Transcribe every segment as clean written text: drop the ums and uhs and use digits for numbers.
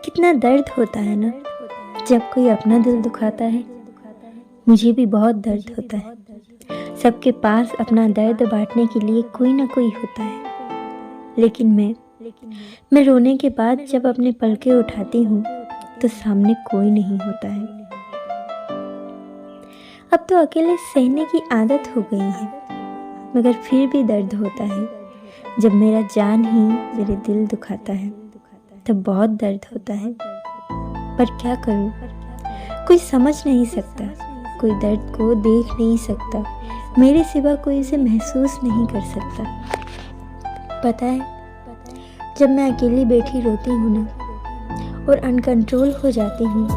कितना दर्द होता है ना जब कोई अपना दिल दुखाता है। मुझे भी बहुत दर्द होता है। सबके पास अपना दर्द बांटने के लिए कोई ना कोई होता है, लेकिन मैं रोने के बाद जब अपने पलके उठाती हूँ तो सामने कोई नहीं होता है। अब तो अकेले सहने की आदत हो गई है, मगर फिर भी दर्द होता है। जब मेरा जान ही मेरे दिल दुखाता है तब बहुत दर्द होता है। पर क्या करूं, कोई समझ नहीं सकता, कोई दर्द को देख नहीं सकता, मेरे सिवा कोई इसे महसूस नहीं कर सकता। पता है, जब मैं अकेली बैठी रोती हूँ ना और अनकंट्रोल हो जाती हूँ,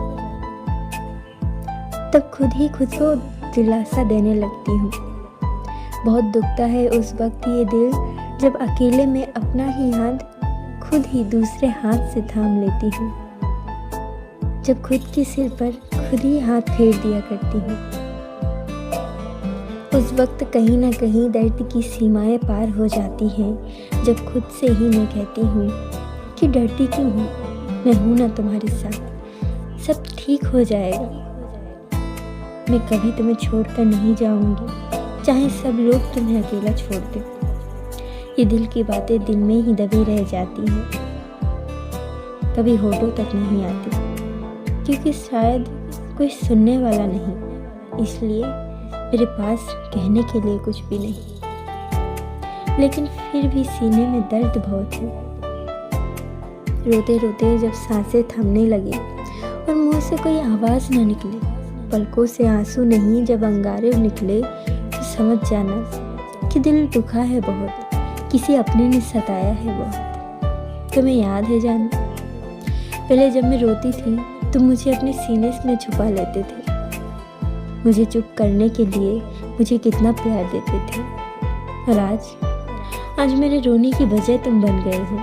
तब खुद ही खुद को दिलासा देने लगती हूँ। बहुत दुखता है उस वक्त ये दिल जब अकेले में अपना ही हाथ खुद ही दूसरे हाथ से थाम लेती हूँ, जब खुद के सिर पर खुद ही हाथ फेर दिया करती हूँ। उस वक्त कहीं ना कहीं दर्द की सीमाएं पार हो जाती हैं, जब खुद से ही मैं कहती हूँ कि डरती क्यों हूँ, मैं हूँ ना तुम्हारे साथ, सब ठीक हो जाएगा। मैं कभी तुम्हें छोड़कर नहीं जाऊँगी, चाहे सब लोग तुम्हें अकेला छोड़ दें। ये दिल की बातें दिल में ही दबी रह जाती हैं, कभी होठों तक नहीं आती, क्योंकि शायद कोई सुनने वाला नहीं, इसलिए मेरे पास कहने के लिए कुछ भी नहीं। लेकिन फिर भी सीने में दर्द बहुत है। रोते रोते जब सांसें थमने लगे और मुंह से कोई आवाज़ ना निकले, पलकों से आंसू नहीं जब अंगारे निकले, तो समझ जाना कि दिल दुखा है बहुत, किसी अपने ने सताया है बहुत। तुम्हें याद है जान, पहले जब मैं रोती थी तो मुझे अपने सीने में छुपा लेते थे, मुझे चुप करने के लिए मुझे कितना प्यार देते थे। और आज मेरे रोने की वजह तुम बन गए हो।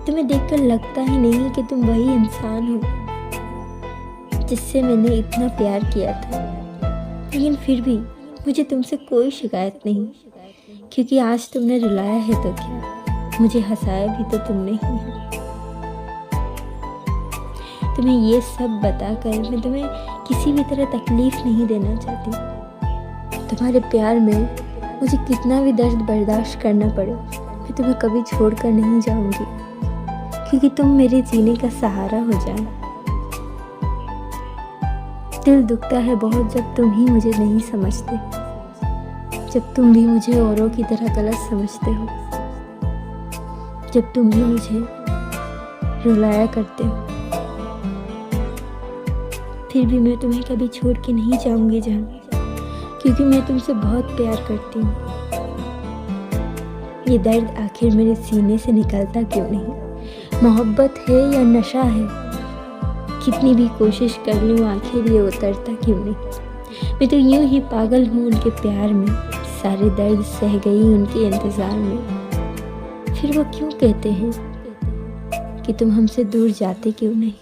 तुम्हें देखकर लगता ही नहीं कि तुम वही इंसान हो जिससे मैंने इतना प्यार किया था। लेकिन फिर भी मुझे तुमसे कोई शिकायत नहीं, क्योंकि आज तुमने रुलाया है तो क्या, मुझे हंसाया भी तो तुमने ही है। तुम्हें ये सब बताकर मैं तुम्हें किसी भी तरह तकलीफ नहीं देना चाहती। तुम्हारे प्यार में मुझे कितना भी दर्द बर्दाश्त करना पड़े, मैं तुम्हें कभी छोड़कर नहीं जाऊंगी, क्योंकि तुम मेरे जीने का सहारा हो जाए। दिल दुखता है बहुत जब तुम ही मुझे नहीं समझते, जब तुम भी मुझे औरों की तरह गलत समझते हो, जब तुम भी मुझे रुलाया करते हो। फिर भी मैं तुम्हें कभी छोड़ के नहीं जाऊंगी जान, क्योंकि मैं तुमसे बहुत प्यार करती हूँ। ये दर्द आखिर मेरे सीने से निकलता क्यों नहीं? मोहब्बत है या नशा है? कितनी भी कोशिश कर लूँ आखिर ये उतरता क्यों नहीं? मैं तो यूं ही पागल हूँ उनके प्यार में, सारे दर्द सह गई उनके इंतज़ार में। फिर वो क्यों कहते हैं कि तुम हमसे दूर जाते क्यों नहीं?